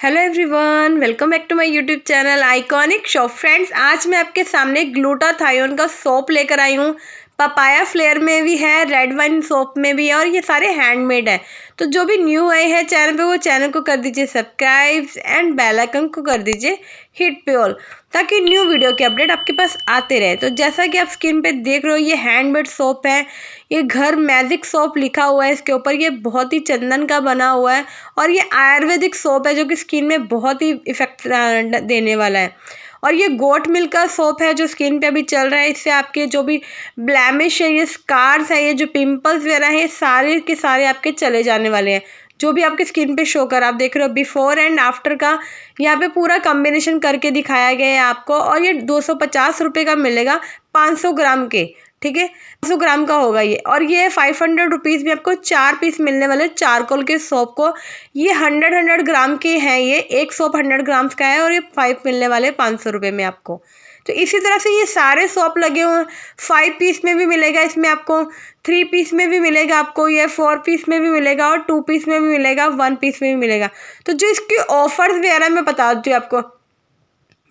Hello everyone, welcome back to my YouTube channel iconic shop. Friends, आज मैं आपके सामने ग्लूटाथायोन का सोप लेकर आई हूँ। पपाया फ्लेवर में भी है, रेड वाइन सोप में भी है और ये सारे हैंडमेड है। तो जो भी न्यू आए हैं चैनल पे वो चैनल को कर दीजिए सब्सक्राइब एंड बेल आइकन को कर दीजिए हिट पे ऑल, ताकि न्यू वीडियो के अपडेट आपके पास आते रहे। तो जैसा कि आप स्क्रीन पे देख रहे हो, ये हैंडमेड सोप है। ये घर मैजिक सोप लिखा हुआ है इसके ऊपर। ये बहुत ही चंदन का बना हुआ है और ये आयुर्वेदिक सोप है जो कि स्किन में बहुत ही इफेक्ट देने वाला है। और ये गोट मिल्क का सोप है जो स्किन पे अभी चल रहा है। इससे आपके जो भी ब्लैमिश है, ये स्कार्स है, ये जो पिंपल्स वगैरह हैं, सारे के सारे आपके चले जाने वाले हैं। जो भी आपके स्किन पे शो कर, आप देख रहे हो बिफोर एंड आफ्टर का यहाँ पे पूरा कॉम्बिनेशन करके दिखाया गया है आपको। और ये 250 रुपये का मिलेगा 500 ग्राम के, ठीक है, 500 ग्राम का होगा ये। और ये 500 रुपीज़ में आपको 4 पीस मिलने वाले चारकोल के सोप को। ये 100 ग्राम के हैं, ये एक सोप 100 ग्राम्स का है और ये 5 मिलने वाले 500 रुपये में आपको। तो इसी तरह से ये सारे सोप लगे हुए हैं। 5 पीस में भी मिलेगा इसमें आपको, 3 पीस में भी मिलेगा आपको, ये 4 पीस में भी मिलेगा और 2 पीस में भी मिलेगा, 1 पीस में भी मिलेगा। तो जो इसके ऑफर्स वगैरह मैं बता दूँ आपको,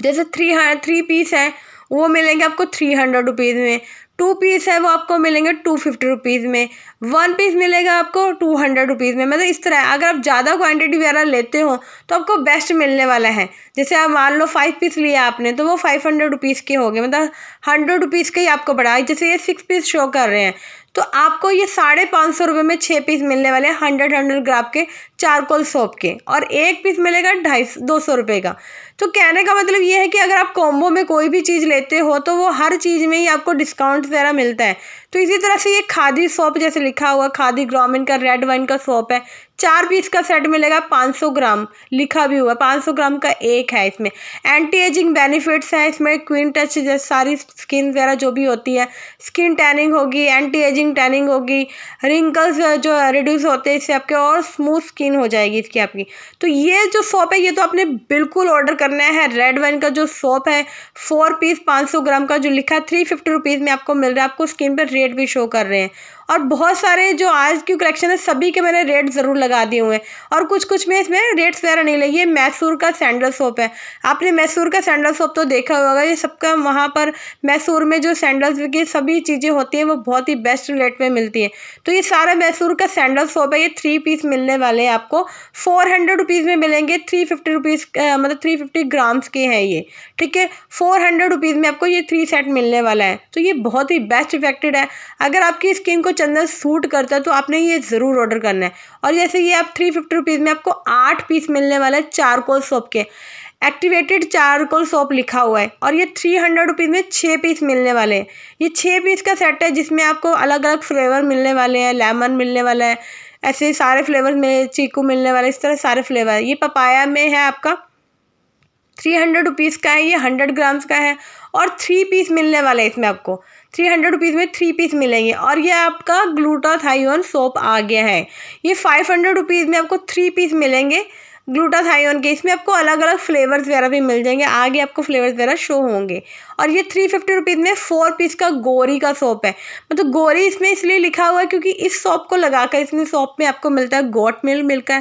जैसे 3 पीस है वो मिलेंगे आपको 300 रुपीज़ में, 2 पीस है वो आपको मिलेंगे 250 रुपीज़ में, 1 पीस मिलेगा आपको 200 रुपीज़ में। मतलब इस तरह अगर आप ज़्यादा क्वांटिटी वगैरह लेते हो तो आपको बेस्ट मिलने वाला है। जैसे आप मान लो 5 पीस लिया आपने तो वो 500 रुपीज़ के हो गए, मतलब 100 रुपीज़ के ही आपको पड़ा। जैसे ये 6 पीस शो कर रहे हैं तो आपको ये 550 रुपये में 6 पीस मिलने वाले हैं 100 ग्राम के चारकोल सोप के। और एक पीस मिलेगा 250 रुपये का। तो कहने का मतलब ये है कि अगर आप कॉम्बो में कोई भी चीज़ लेते हो तो वो हर चीज़ में ही आपको डिस्काउंट वगैरह मिलता है। तो इसी तरह से ये खादी सोप जैसे लिखा हुआ, खादी ग्रामीण का रेड वाइन का सोप है, 4 पीस का सेट मिलेगा 500 ग्राम लिखा भी हुआ, 500 ग्राम का एक है। इसमें एंटी एजिंग बेनिफिट्स हैं, इसमें क्वीन टच जैसे सारी स्किन वगैरह जो भी होती है, स्किन टैनिंग होगी, एंटी एजिंग टैनिंग होगी, रिंकल्स जो रिड्यूस होते हैं इससे आपके, और स्मूथ स्किन हो जाएगी इसकी आपकी। तो ये जो सोप है ये तो आपने बिल्कुल ऑर्डर करना है। रेड वाइन का जो सोप है 4 पीस 500 ग्राम का जो लिखा है 350 रुपीज़ में आपको मिल रहा है। आपको स्क्रीन पर रेट भी शो कर रहे हैं और बहुत सारे जो आज की कलेक्शन है सभी के मैंने रेट ज़रूर लगा दिए हुए हैं और कुछ कुछ में इसमें रेट्स वगैरह नहीं लगे। ये मैसूर का सैंडल सोप है, आपने मैसूर का सैंडल सोप तो देखा होगा। ये सबका वहाँ पर मैसूर में जो सैंडल्स की सभी चीज़ें होती हैं वो बहुत ही बेस्ट रेट में मिलती है। तो ये सारा मैसूर का सैंडल सोप है, ये 3 पीस मिलने वाले हैं आपको 400 रुपीज़ में मिलेंगे। 350 रुपीज़ मतलब 350 ग्राम्स के हैं ये, ठीक है। 400 रुपीज़ में आपको ये 3 सेट मिलने वाला है। तो ये बहुत ही बेस्ट इफेक्टेड है। अगर आपकी स्किन को चंदन सूट करता है तो आपने ये ज़रूर ऑर्डर करना है। और जैसे ये आप 350 रुपीज़ में आपको 8 पीस मिलने वाला है चारकोल सोप के, एक्टिवेटेड चारकोल सोप लिखा हुआ है। और ये 300 रुपीज़ में 6 पीस मिलने वाले हैं। ये 6 पीस का सेट है जिसमें आपको अलग अलग फ्लेवर मिलने वाले हैं, लेमन मिलने वाला है, ऐसे सारे फ्लेवर में, चीकू मिलने वाले, इस तरह सारे फ्लेवर है। ये पपाया में है आपका 300 रुपीज़ का है, ये 100 ग्राम्स का है और 3 पीस मिलने वाला है इसमें आपको। 300 रुपीज़ में 3 पीस मिलेंगे। और ये आपका ग्लूटाथायोन सोप आ गया है, ये 500 रुपीज़ में आपको 3 पीस मिलेंगे ग्लूटाथायोन के। इसमें आपको अलग अलग फ्लेवर्स वगैरह भी मिल जाएंगे, आगे आपको फ्लेवर्स वगैरह शो होंगे। और ये 350 रुपीज़ में 4 पीस का गोरी का सोप है। मतलब गोरी इसमें इसलिए लिखा हुआ है क्योंकि इस सोप को लगाकर, इसमें सोप में आपको मिलता है गोट मिल्क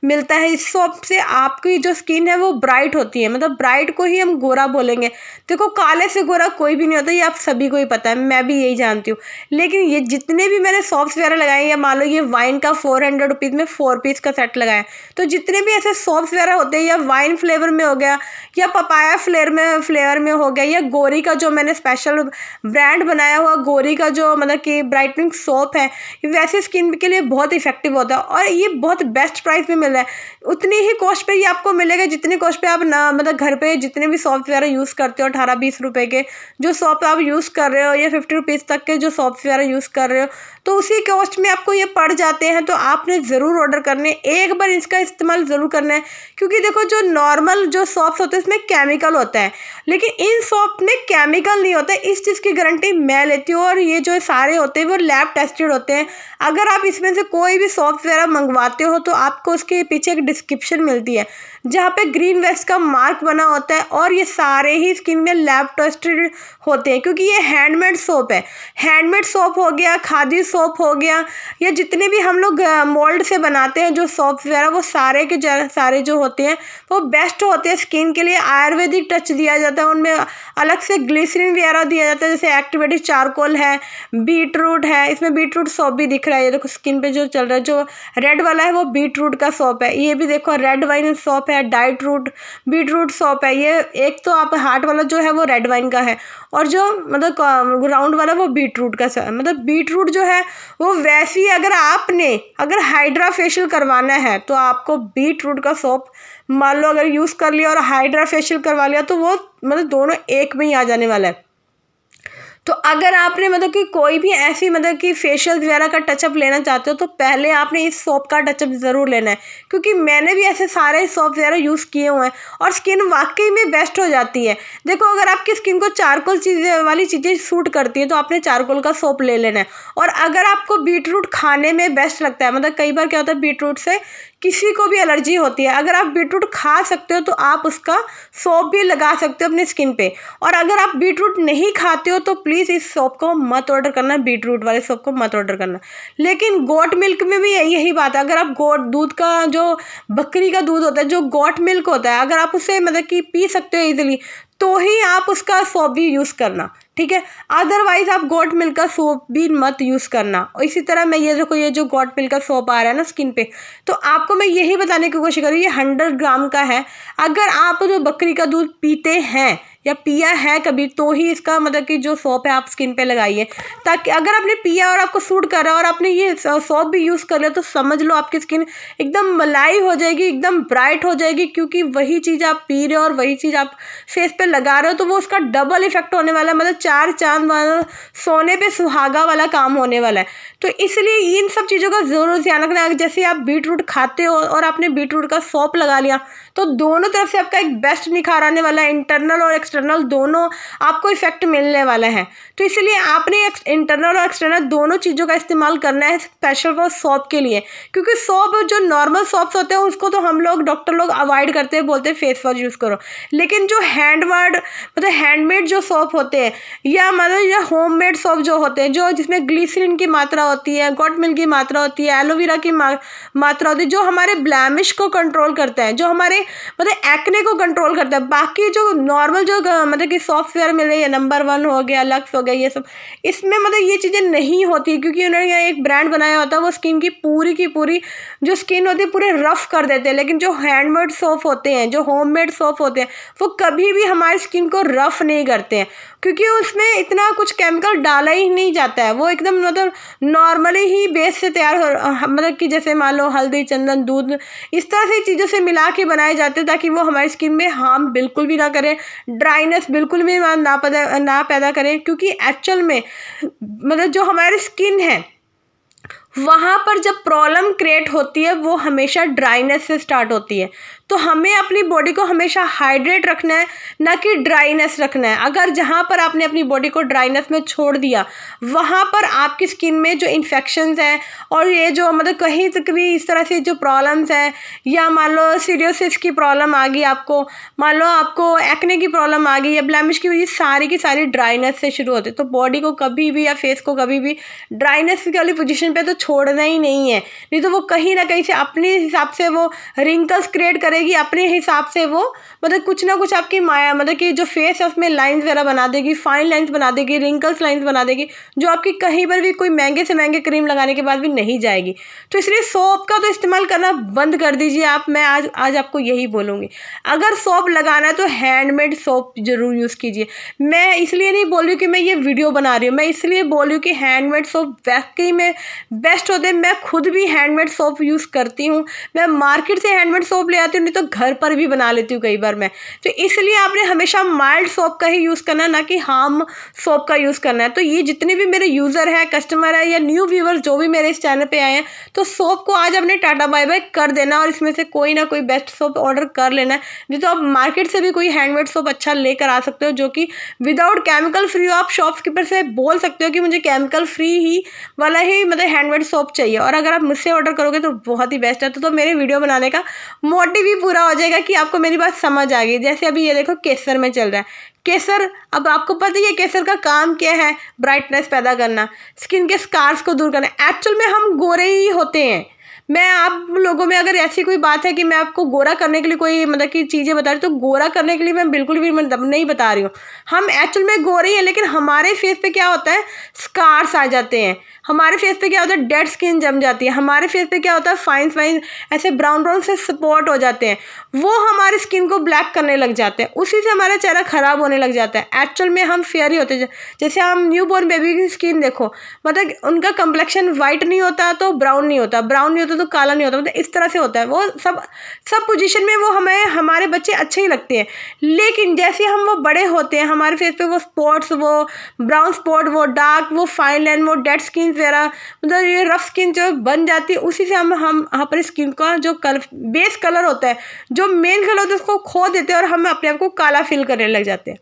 मिलता है। इस सोप से आपकी जो स्किन है वो ब्राइट होती है, मतलब ब्राइट को ही हम गोरा बोलेंगे। देखो काले से गोरा कोई भी नहीं होता, ये आप सभी को ही पता है, मैं भी यही जानती हूँ। लेकिन ये जितने भी मैंने सोप्स वगैरह लगाए, या मान लो ये वाइन का 400 रुपीज़ में 4 पीस का सेट लगाया, तो जितने भी ऐसे सोप्स वगैरह होते हैं, या वाइन फ्लेवर में हो गया, या पपाया फ्लेवर में हो गया, या गोरी का जो मैंने स्पेशल ब्रांड बनाया हुआ गोरी का जो मतलब कि ब्राइटनिंग सोप है, वैसे स्किन के लिए बहुत इफेक्टिव होता है। और ये बहुत बेस्ट प्राइस में मिल रहा है, उतनी ही कॉस्ट पे ये आपको मिलेगा जितने कॉस्ट पे आप ना मतलब घर पे जितने भी सोप वगैरह यूज़ करते हो, 18-20 रुपये के जो सोप आप यूज़ कर रहे हो, या 50 रुपीज़ तक के जो सोप वगैरह यूज़ कर रहे हो, तो उसी कॉस्ट में आपको ये पड़ जाते हैं। तो आपने ज़रूर ऑर्डर करने, एक बार इसका इस्तेमाल ज़रूर करना है। क्योंकि देखो जो नॉर्मल जो सोप्स होते हैं इसमें केमिकल होता है, लेकिन इन सोप में केमिकल नहीं होता है, इस चीज़ की गारंटी मैं लेती हूँ। और ये जो सारे होते हैं वो लैब टेस्टेड होते हैं। अगर आप इसमें से कोई भी सोप्स वगैरह मंगवाते हो तो आपको उसके पीछे एक डिस्क्रिप्शन मिलती है जहाँ पे ग्रीन वैक्स का मार्क बना होता है, और ये सारे ही स्किन में लैब टेस्टेड होते हैं। क्योंकि ये हैंडमेड सोप है, हैंडमेड सोप हो गया, खादी सोप हो गया, या जितने भी हम लोग मोल्ड से बनाते हैं जो सोप्स वगैरह, वो सारे के सारे जो होते हैं वो बेस्ट होते हैं स्किन के लिए। आयुर्वेदिक टच दिया जाता है उनमें, अलग से ग्लिसरीन वगैरह दिया जाता है, जैसे एक्टिवेटेड चारकोल है, बीटरूट है, इसमें बीटरूट सोप भी दिख रहा है, ये देखो स्किन पे जो चल रहा है, जो रेड वाला है वो बीटरूट का सोप है। ये भी देखो रेड वाइन सोप है, डाइट रूट बीटरूट सोप है। ये एक तो आप हार्ट वाला जो है वो रेड वाइन का है, और जो मतलब राउंड वाला वो बीटरूट का मतलब बीटरूट जो है वो वैसे ही अगर हाइड्रा फेशियल करवाना है तो आपको बीटरूट का सोप मान लो अगर यूज़ कर लिया और हाइड्रा फेशियल करवा लिया तो वो मतलब दोनों एक में ही आ जाने वाला है। तो अगर आपने मतलब कि कोई भी ऐसी मतलब कि फेशियल वगैरह का टचअप लेना चाहते हो तो पहले आपने इस सोप का टचअप ज़रूर लेना है, क्योंकि मैंने भी ऐसे सारे सोप वगैरह यूज़ किए हुए हैं और स्किन वाकई में बेस्ट हो जाती है। देखो अगर आपकी स्किन को चारकोल वाली चीज़ें सूट करती है तो आपने चारकोल का सोप ले लेना है। और अगर आपको बीटरूट खाने में बेस्ट लगता है, मतलब कई बार क्या होता है बीटरूट से किसी को भी एलर्जी होती है, अगर आप बीटरूट खा सकते हो तो आप उसका सोप भी लगा सकते हो अपनी स्किन पे। और अगर आप बीटरूट नहीं खाते हो तो प्लीज़ इस सोप को मत ऑर्डर करना, बीटरूट वाले सोप को मत ऑर्डर करना। लेकिन गोट मिल्क में भी यही बात है, अगर आप दूध का जो बकरी का दूध होता है, जो गोट मिल्क होता है, अगर आप उसे मतलब कि पी सकते हो ईजिली तो ही आप उसका सोप भी यूज़ करना, ठीक है। अदरवाइज आप गोट मिल्क का सोप भी मत यूज़ करना। और इसी तरह मैं ये देखो ये जो गोट मिल्क का सोप आ रहा है ना स्किन पे, तो आपको मैं यही बताने की कोशिश कर रही हूँ, ये 100 ग्राम का है। अगर आप जो बकरी का दूध पीते हैं या पिया है कभी तो ही इसका मतलब कि जो सोप है आप स्किन पे लगाइए, ताकि अगर आपने पिया और आपको सूट कर रहा है और आपने ये सोप भी यूज़ कर लिया तो समझ लो आपकी स्किन एकदम मलाई हो जाएगी, एकदम ब्राइट हो जाएगी, क्योंकि वही चीज़ आप पी रहे हो और वही चीज़ आप फेस पे लगा रहे हो, तो वो उसका डबल इफेक्ट होने वाला है, मतलब 4 चांद वाला सोने पे सुहागा वाला काम होने वाला है। तो इसलिए इन सब चीज़ों का ज़रूर ध्यान रखना। जैसे आप बीटरूट खाते हो और आपने बीटरूट का सोप लगा लिया तो दोनों तरफ से आपका एक बेस्ट निखार आने वाला है, इंटरनल और एक्सटर्नल दोनों आपको इफेक्ट मिलने वाला है। तो इसलिए आपने इंटरनल और एक्सटर्नल दोनों चीज़ों का इस्तेमाल करना है स्पेशल फॉर सोप के लिए, क्योंकि सोप जो नॉर्मल सोप्स होते हैं उसको तो हम लोग डॉक्टर लोग अवॉइड करते हैं, बोलते हैं फेस वॉश यूज़ करो। लेकिन जो मतलब हैंडमेड जो सोप होते हैं या मतलब या होममेड सोप जो होते हैं, जो जिसमें ग्लिसरीन की मात्रा होती है, गोट मिल्क की मात्रा होती है, एलोवेरा की मात्रा होती है, जो हमारे ब्लैमिश को कंट्रोल करता है, जो हमारे मतलब एक्ने को कंट्रोल करता है। बाकी जो नॉर्मल जो मतलब कि सॉफ्टवेयर मिल रही है, नंबर 1 हो गया, लक्स हो गया, ये सब इसमें मतलब ये चीज़ें नहीं होती, क्योंकि उन्होंने एक ब्रांड बनाया होता है, वो स्किन की पूरी जो स्किन होती है पूरे रफ कर देते हैं। लेकिन जो हैंडमेड सोप होते हैं, जो होममेड सोप होते हैं, वो कभी भी हमारी स्किन को रफ नहीं करते हैं, क्योंकि उसमें इतना कुछ केमिकल डाला ही नहीं जाता है। वो एकदम मतलब नॉर्मली ही बेस से तैयार हो, मतलब कि जैसे मान लो हल्दी, चंदन, दूध, इस तरह से चीज़ों से मिला के बनाए जाते हैं ताकि वो हमारी स्किन में हार्म बिल्कुल भी ना करें, ड्राइनेस बिल्कुल भी ना पैदा करें। क्योंकि एक्चुअल में मतलब जो हमारी स्किन है वहाँ पर जब प्रॉब्लम क्रिएट होती है वो हमेशा ड्राइनेस से स्टार्ट होती है। तो हमें अपनी बॉडी को हमेशा हाइड्रेट रखना है, ना कि ड्राइनेस रखना है। अगर जहाँ पर आपने अपनी बॉडी को ड्राइनेस में छोड़ दिया वहाँ पर आपकी स्किन में जो इन्फेक्शंस हैं और ये जो मतलब कहीं तक भी इस तरह से जो प्रॉब्लम्स हैं, या मान लो सीरियोसिस की प्रॉब्लम आ गई आपको, मान लो आपको एक्ने की प्रॉब्लम आ गई या ब्लैमिश की वजह, सारी की सारी ड्राइनेस से शुरू होती है। तो बॉडी को कभी भी या फेस को कभी भी ड्राइनेस वाली पोजीशन पे तो छोड़ना ही नहीं है, नहीं तो वो कहीं ना कहीं से अपने हिसाब से वो रिंकल्स क्रिएट करेगी, अपने हिसाब से वो मतलब कुछ ना कुछ आपकी माया मतलब कि जो फेस है उसमें लाइंस वगैरह बना देगी, फाइन लाइंस बना देगी, रिंकल्स लाइंस बना देगी, जो आपकी कहीं पर भी कोई महंगे से महंगे क्रीम लगाने के बाद भी नहीं जाएगी। तो इसलिए सोप का तो इस्तेमाल करना बंद कर दीजिए आप। मैं आज आपको यही बोलूँगी, अगर सोप लगाना है तो हैंडमेड सोप जरूर यूज़ कीजिए। मैं इसलिए नहीं बोल रही हूँ कि मैं ये वीडियो बना रही हूँ, मैं इसलिए बोल रही हूँ कि हैंडमेड सोप वाकई में बेस्ट होते हैं। मैं खुद भी हैंडमेड सोप यूज़ करती हूँ, मैं मार्केट से हैंडमेड सोप ले आती हूँ, नहीं तो घर पर भी बना लेती हूँ कई बार मैं। तो इसलिए आपने हमेशा माइल्ड सोप का ही यूज़ करना है, ना कि हार्म सोप का यूज़ करना है। तो ये जितने भी मेरे यूज़र हैं, कस्टमर है या न्यू व्यूवर्स जो भी मेरे इस चैनल पे आए हैं, तो सोप को आज अपने टाटा बाय बाय कर देना और इसमें से कोई ना कोई बेस्ट सोप ऑर्डर कर लेना है। नहीं तो आप मार्केट से भी कोई हैंडमेड सोप अच्छा लेकर आ सकते हो जो कि विदाउट केमिकल फ्री हो। आप शॉपकीपर से बोल सकते हो कि मुझे केमिकल फ्री ही वाला ही मतलब हैंडमेड सोप चाहिए, और अगर आप मुझसे ऑर्डर करोगे तो बहुत ही बेस्ट है। तो मेरे वीडियो बनाने का मोटिव ही पूरा हो जाएगा कि आपको मेरी बात समझ आ गई। जैसे अभी ये देखो केसर में चल रहा है, केसर, अब आपको पता ही है केसर का काम क्या है, ब्राइटनेस पैदा करना, स्किन के स्कार्स को दूर करना। एक्चुअल में हम गोरे ही होते हैं, मैं आप लोगों में अगर ऐसी कोई बात है कि मैं आपको गोरा करने के लिए कोई मतलब कि चीज़ें बता रही, तो गोरा करने के लिए मैं बिल्कुल भी मतलब नहीं बता रही हूँ। हम एक्चुअल में गोरे हैं, लेकिन हमारे फेस पे क्या होता है, स्कार्स आ जाते हैं। हमारे फेस पे क्या होता है, डेड स्किन जम जाती है। हमारे फेस पे क्या होता है, फाइन फाइन ऐसे ब्राउन ब्राउन से स्पॉट हो जाते हैं, वो हमारी स्किन को ब्लैक करने लग जाते हैं। उसी से हमारा चेहरा खराब होने लग जाता है। एक्चुअल में हम फेयर ही होते हैं। जैसे हम न्यू बॉर्न बेबी की स्किन देखो, मतलब उनका कंप्लेक्शन वाइट नहीं होता तो ब्राउन नहीं होता, ब्राउन नहीं होता तो काला नहीं होता, मतलब इस तरह से होता है। वो सब सब पोजीशन में वो हमें हमारे बच्चे अच्छे ही लगते हैं। लेकिन जैसे हम वो बड़े होते हैं, हमारे फेस पे वो स्पॉट्स, वो ब्राउन स्पॉट, वो डार्क, वो फाइन लाइन, वो डेड स्किन वगैरह, मतलब ये रफ स्किन जो बन जाती है, उसी से हम अपनी स्किन का जो कलर, बेस कलर होता है, जो मेन कलर होता है, उसको खो देते हैं और हम अपने आप को काला फील करने लग जाते हैं।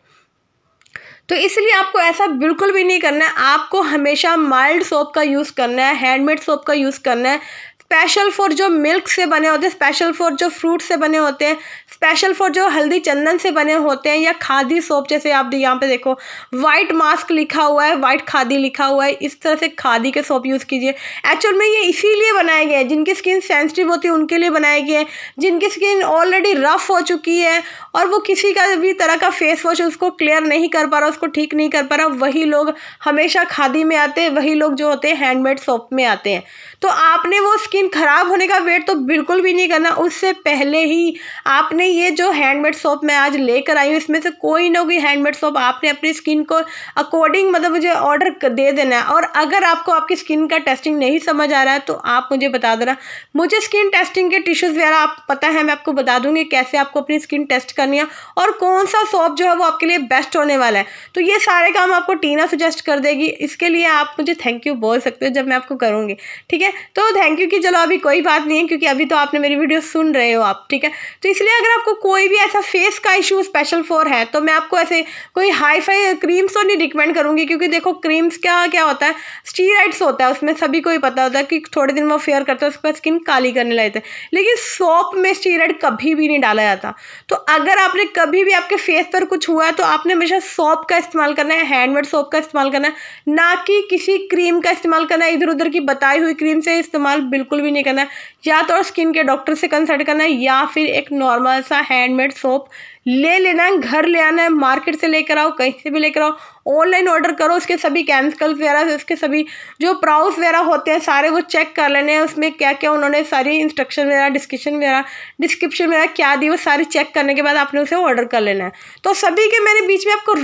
तो इसलिए आपको ऐसा बिल्कुल भी नहीं करना है। आपको हमेशा माइल्ड सोप का यूज़ करना है, हैंडमेड सोप का यूज़ करना है, स्पेशल फॉर जो मिल्क से बने होते हैं, स्पेशल फॉर जो फ्रूट से बने होते हैं, स्पेशल फॉर जो हल्दी चंदन से बने होते हैं, या खादी सोप। जैसे आप यहाँ पे देखो वाइट मास्क लिखा हुआ है, वाइट खादी लिखा हुआ है, इस तरह से खादी के सोप यूज़ कीजिए। एक्चुअल में ये इसीलिए बनाए गए हैं, जिनकी स्किन सेंसिटिव होती है उनके लिए बनाए गए हैं, जिनकी स्किन ऑलरेडी रफ हो चुकी है और वो किसी का भी तरह का फेस वॉश उसको क्लियर नहीं कर पा रहा, उसको ठीक नहीं कर पा रहा, वही लोग हमेशा खादी में आते हैं, वही लोग जो होते हैं हैंडमेड सोप में आते हैं। तो आपने वो स्किन खराब होने का वेट तो बिल्कुल भी नहीं करना। उससे पहले ही आपने ये जो हैंडमेड सोप मैं आज लेकर आई हूँ, इसमें से कोई ना कोई हैंडमेड सोप आपने अपनी स्किन को अकॉर्डिंग मतलब मुझे ऑर्डर दे देना है। और अगर आपको आपकी स्किन का टेस्टिंग नहीं समझ आ रहा है तो आप मुझे बता देना। मुझे स्किन टेस्टिंग के टिश्यूज़ वगैरह आप पता है, मैं आपको बता दूंगी कैसे आपको अपनी स्किन टेस्ट करनी है और कौन सा सोप जो है वो आपके लिए बेस्ट होने वाला है। तो ये सारे काम आपको टीना सजेस्ट कर देगी। इसके लिए आप मुझे थैंक यू बोल सकते हो जब मैं आपको करूँगी, ठीक है। तो थैंक यू कि चलो अभी कोई बात नहीं है, क्योंकि अभी तो आपने मेरी वीडियो सुन रहे हो आप, ठीक है। तो इसलिए अगर आपको कोई भी ऐसा फेस का इशू स्पेशल फॉर है, तो मैं आपको ऐसे कोई हाई फाई क्रीम्स तो नहीं रिकमेंड करूँगी, क्योंकि देखो क्रीम्स क्या होता है, स्टीरॉइड्स होता है उसमें, सभी को ही पता होता है कि थोड़े दिन वो फेयर करता है, उसके बाद स्किन काली करने लगते हैं। लेकिन सोप में स्टीरॉइड कभी भी नहीं डाला जाता। तो अगर आपने कभी भी आपके फेस पर कुछ हुआ है तो आपने हमेशा सोप का इस्तेमाल करना है, हैंडमेड सोप का इस्तेमाल करना है, ना कि किसी क्रीम का इस्तेमाल करना है। इधर उधर की बताई हुई क्रीम से इस्तेमाल बिल्कुल भी नहीं करना है। या तो स्किन के डॉक्टर से कंसल्ट करना है, या फिर एक नॉर्मल सा हैंडमेड सोप ले लेना है, घर ले आना है, मार्केट से लेकर आओ, कहीं से भी लेकर आओ, ऑनलाइन ऑर्डर करो। उसके सभी केमिकल्स वगैरह, उसके सभी जो प्राउस वगैरह होते हैं सारे वो चेक कर लेने हैं, उसमें क्या क्या उन्होंने सारी इंस्ट्रक्शन वगैरह, डिस्क्रिप्शन वगैरह क्या दी, वो सारी चेक करने के बाद आपने उसे ऑर्डर कर लेना है। तो सभी के मैंने बीच में आपको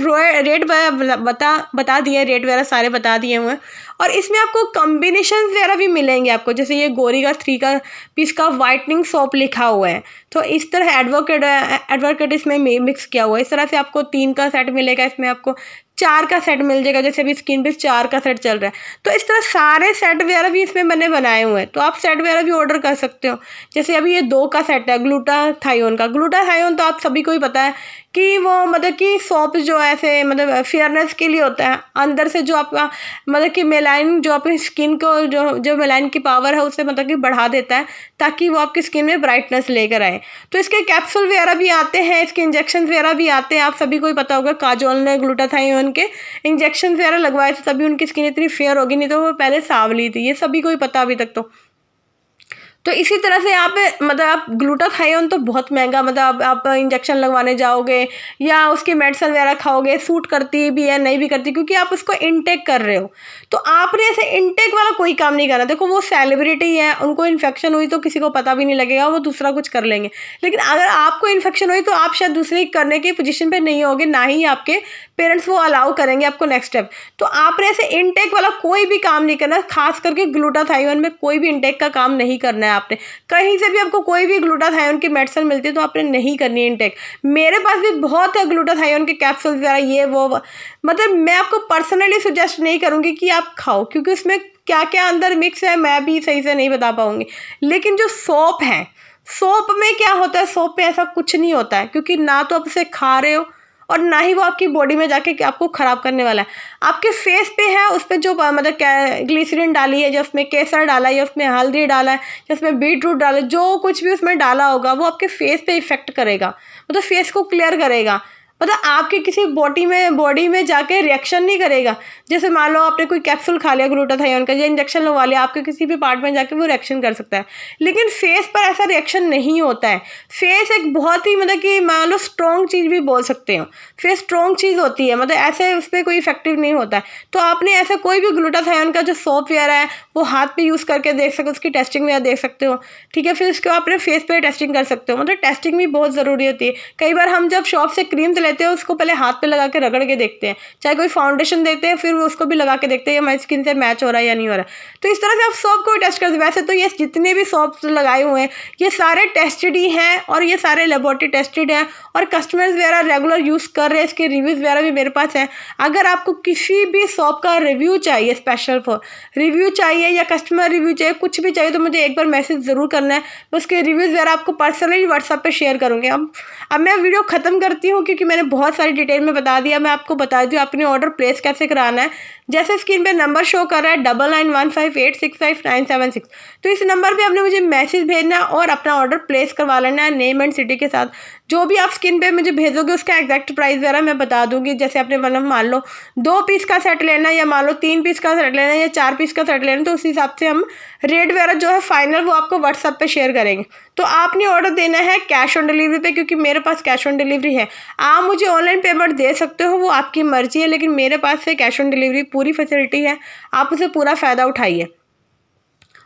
रेट बता दिए, रेट वगैरह सारे बता दिए हुए हैं। और इसमें आपको कॉम्बिनेशन वगैरह भी मिलेंगे आपको, जैसे ये गोरी का 3 का पीस का वाइटनिंग सोप लिखा हुआ है, तो इस तरह एडवोकेट इसमें मिक्स किया हुआ है। इस तरह से आपको 3 का सेट मिलेगा, इसमें आपको 4 का सेट मिल जाएगा, जैसे अभी स्किन पे 4 का सेट चल रहा है। तो इस तरह सारे सेट वगैरह भी इसमें मैंने बनाए हुए हैं, तो आप सेट वगैरह भी ऑर्डर कर सकते हो। जैसे अभी ये 2 का सेट है ग्लूटाथायोन का। ग्लूटाथायोन तो आप सभी को ही पता है कि वो मतलब कि सोप जो है ऐसे मतलब फेयरनेस के लिए होता है। अंदर से जो आपका मतलब कि मेलाइन, जो अपनी स्किन को जो मेलाइन की पावर है उसे मतलब कि बढ़ा देता है, ताकि वो आपकी स्किन में ब्राइटनेस लेकर आए। तो इसके कैप्सूल वगैरह भी आते हैं, इसके इंजेक्शन वगैरह भी आते हैं। आप सभी को ही पता होगा काजोल ने ग्लूटाथायोन के इंजेक्शन वगैरह लगवाए थे, तभी उनकी स्किन इतनी फेयर होगी, नहीं तो वो पहले सांवली थी। ये सभी को ही पता अभी तक। तो इसी तरह से आप मतलब आप ग्लूटाथायोन तो बहुत महंगा, मतलब आप इंजेक्शन लगवाने जाओगे या उसकी मेडिसिन वगैरह खाओगे, सूट करती भी है नहीं भी करती, क्योंकि आप उसको इनटेक कर रहे हो। तो आपने ऐसे इनटेक वाला कोई काम नहीं करना। देखो वो सेलिब्रिटी है, उनको इन्फेक्शन हुई तो किसी को पता भी नहीं लगेगा, वो दूसरा कुछ कर लेंगे। लेकिन अगर आपको इन्फेक्शन हुई तो आप शायद दूसरे करने की पोजीशन पे नहीं होगे, ना ही आपके पेरेंट्स वो अलाउ करेंगे आपको नेक्स्ट स्टेप। तो आपने ऐसे इनटेक वाला कोई भी काम नहीं करना, खास करके ग्लूटाथायोन में कोई भी इनटेक का काम नहीं करना है आपने। कहीं से भी आपको कोई भी ग्लूटाथायोन की मेडिसिन मिलती है तो आपने नहीं करनी है इनटेक। मेरे पास भी बहुत है ग्लूटाथायोन के कैप्सूल्स वगैरह, ये वो मतलब मैं आपको पर्सनली सजेस्ट नहीं करूँगी कि आप खाओ, क्योंकि उसमें क्या क्या अंदर मिक्स है मैं भी सही से नहीं बता पाऊँगी। लेकिन जो सोप है, सोप में क्या होता है, सोप में ऐसा कुछ नहीं होता है, क्योंकि ना तो आप उसे खा रहे हो और ना ही वो आपकी बॉडी में जाके आपको ख़राब करने वाला है। आपके फेस पे है, उस पर जो मतलब ग्लिसरीन डाली है, जो उसमें केसर डाला है, या उसमें हल्दी डाला है, या उसमें बीटरूट डाला है, जो कुछ भी उसमें डाला होगा वो आपके फेस पे इफेक्ट करेगा, मतलब फेस को क्लियर करेगा। मतलब आपके किसी बॉडी में जाके रिएक्शन नहीं करेगा। जैसे मान लो आपने कोई कैप्सूल खा लिया ग्लूटाथायोन का या इंजेक्शन लगवा लिया, आपके किसी भी पार्ट में जाके वो रिएक्शन कर सकता है, लेकिन फेस पर ऐसा रिएक्शन नहीं होता है। फेस एक बहुत ही मतलब कि मान लो स्ट्रॉन्ग चीज़ भी बोल सकते हो, फेस स्ट्रॉन्ग चीज़ होती है, मतलब ऐसे उस पर कोई इफेक्टिव नहीं होता है। तो आपने ऐसा कोई भी ग्लूटाथायोन का जो सोप वेयर है वो हाथ पे यूज़ करके देख सकते हो, उसकी टेस्टिंग वगैरह देख सकते हो, ठीक है। फिर उसके बाद अपने फेस पे टेस्टिंग कर सकते हो, मतलब टेस्टिंग भी बहुत ज़रूरी होती है। कई बार हम जब शॉप से क्रीम लेते हैं उसको पहले हाथ पे लगा के रगड़ के देखते हैं, चाहे कोई फाउंडेशन देते हैं फिर उसको भी लगा के देखते हैं हमारी स्किन से मैच हो रहा है या नहीं हो रहा है। तो इस तरह से आप सोप को टेस्ट करते हैं। वैसे तो ये जितने भी सोप्स लगाए हुए हैं ये सारे टेस्टेड ही हैं और ये सारे लेबोरेटरी टेस्टेड हैं और कस्टमर्स वगैरह रेगुलर यूज़ कर रहे हैं, इसके रिव्यूज़ वगैरह भी मेरे पास हैं। अगर आपको किसी भी सोप का रिव्यू चाहिए, स्पेशल फॉर रिव्यू चाहिए या कस्टमर रिव्यू चाहिए, कुछ भी चाहिए, तो मुझे एक बार मैसेज ज़रूर करना है, मैं उसके रिव्यूज़ वगैरह आपको पर्सनली व्हाट्सएप पे शेयर करूँगी। अब मैं वीडियो ख़त्म करती हूँ क्योंकि मैंने बहुत सारी डिटेल में बता दिया। मैं आपको बता दूँ अपने ऑर्डर प्लेस कैसे कराना है। जैसे स्क्रीन पे नंबर शो कर रहा है 9915865976, तो इस नंबर पे आपने मुझे मैसेज भेजना और अपना ऑर्डर प्लेस करवा लेना है नेम एंड सिटी के साथ। जो भी आप स्क्रीन पे मुझे भेजोगे उसका एग्जैक्ट प्राइस वगैरह मैं बता दूंगी। जैसे आपने मतलब मान लो 2 पीस का सेट लेना है या मान लो 3 पीस का सेट लेना है या 4 पीस का सेट लेना है, तो उस हिसाब से हम रेट वगैरह जो है फाइनल वो आपको व्हाट्सएप पे शेयर करेंगे। तो आपने ऑर्डर देना है कैश ऑन डिलीवरी पे, क्योंकि मेरे पास कैश ऑन डिलीवरी है। आप मुझे ऑनलाइन पेमेंट दे सकते हो, वो आपकी मर्जी है, लेकिन मेरे पास से कैश ऑन डिलीवरी पूरी फैसिलिटी है, आप उसे पूरा फ़ायदा उठाइए।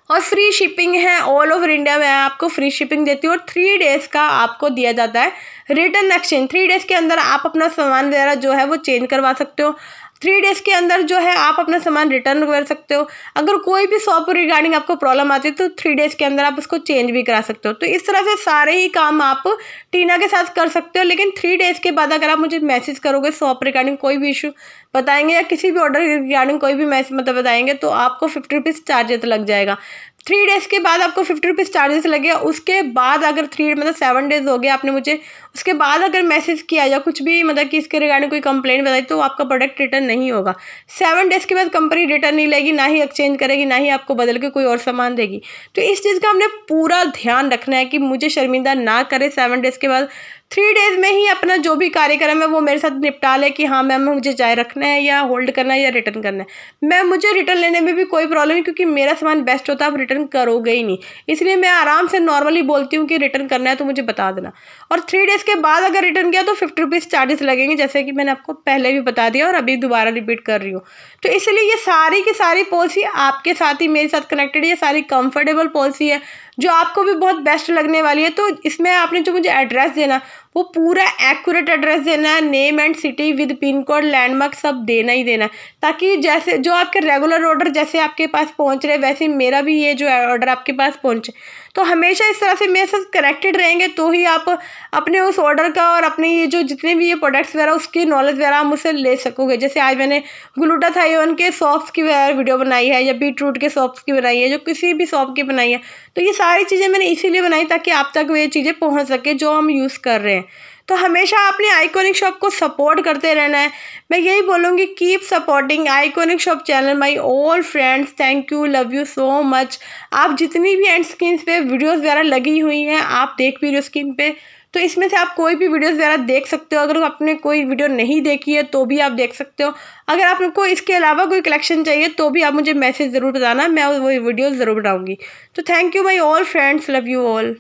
और फ्री शिपिंग है, ऑल ओवर इंडिया में आपको फ्री शिपिंग देती हूँ और 3 डेज़ का आपको दिया जाता है रिटर्न एक्सचेंज। 3 डेज़ के अंदर आप अपना सामान वगैरह जो है वो चेंज करवा सकते हो। 3 डेज़ के अंदर जो है आप अपना सामान रिटर्न कर सकते हो। अगर कोई भी शॉप रिगार्डिंग आपको प्रॉब्लम आती है तो 3 डेज़ के अंदर आप उसको चेंज भी करा सकते हो। तो इस तरह से सारे ही काम आप टीना के साथ कर सकते हो, लेकिन 3 डेज़ के बाद अगर आप मुझे मैसेज करोगे शॉप रिगार्डिंग कोई भी इशू बताएंगे या किसी भी ऑर्डर रिगार्डिंग कोई भी मैसेज मतलब बताएंगे, तो आपको 50 रुपीज़ चार्जेस लग जाएगा। 3 डेज़ के बाद आपको 50 रुपीज़ चार्जेस लगेगा। उसके बाद अगर 7 डेज़ हो गए आपने मुझे, उसके बाद अगर मैसेज किया या कुछ भी मतलब कि इसके रिगार्डिंग कोई कंप्लेंट बताई, तो आपका प्रोडक्ट रिटर्न नहीं होगा। 7 डेज़ के बाद कंपनी रिटर्न नहीं लेगी, ना ही एक्सचेंज करेगी, ना ही आपको बदल के कोई और सामान देगी। तो इस चीज़ का हमने पूरा ध्यान रखना है कि मुझे शर्मिंदा ना करे। 7 डेज़ के बाद 3 डेज़ में ही अपना जो भी कार्यक्रम है वो मेरे साथ निपटा ले कि हाँ मैम मुझे चाहे रखना है या होल्ड करना है या रिटर्न करना है। मुझे रिटर्न लेने में भी कोई प्रॉब्लम नहीं, क्योंकि मेरा सामान बेस्ट होता है, आप रिटर्न करोगे ही नहीं। इसलिए मैं आराम से नॉर्मली बोलती हूँ कि रिटर्न करना है तो मुझे बता देना। और 3 डेज़ के बाद अगर रिटर्न किया तो 50 रुपीज़ चार्जेस लगेंगे, जैसे कि मैंने आपको पहले भी बता दिया और अभी दोबारा रिपीट कर रही हूँ। तो इसलिए ये सारी की सारी पॉलिसी आपके साथ ही मेरे साथ कनेक्टेड है, ये सारी कंफर्टेबल पॉलिसी है जो आपको भी बहुत बेस्ट लगने वाली है। तो इसमें आपने जो मुझे एड्रेस देना वो पूरा एक्यूरेट एड्रेस देना है, name and city with pin code landmark सब देना ही देना है, ताकि जैसे जो आपके रेगुलर ऑर्डर जैसे आपके पास पहुंच रहे वैसे मेरा भी ये जो ऑर्डर आपके पास पहुंचे। तो हमेशा इस तरह से मेरे साथ कनेक्टेड रहेंगे तो ही आप अपने उस ऑर्डर का और अपने ये जो जितने भी ये प्रोडक्ट्स वगैरह उसकी नॉलेज वगैरह आप मुझसे ले सकोगे। जैसे आज मैंने ग्लूटाथायोन के सॉप्स की वीडियो बनाई है या बीटरूट के सॉप्स की बनाई है, जो किसी भी सॉप की बनाई है, तो ये सारी चीज़ें मैंने इसीलिए बनाई ताकि आप तक ये चीज़ें पहुंच सके जो हम यूज़ कर रहे हैं। तो हमेशा अपने आइकॉनिक शॉप को सपोर्ट करते रहना है। मैं यही बोलूँगी, keep supporting iconic shop channel my all friends. Thank you, love you so much. आप जितनी भी एंड स्क्रीन पे वीडियोस वगैरह लगी हुई हैं आप देख भी रहे हो स्क्रीन पे, तो इसमें से आप कोई भी वीडियोस वगैरह देख सकते हो। अगर आपने कोई वीडियो नहीं देखी है तो भी आप देख सकते हो। अगर आपको इसके अलावा कोई कलेक्शन चाहिए तो भी आप मुझे मैसेज ज़रूर बताना, मैं वो वीडियोज़ ज़रूर बनाऊँगी। तो thank you my all friends, love you all.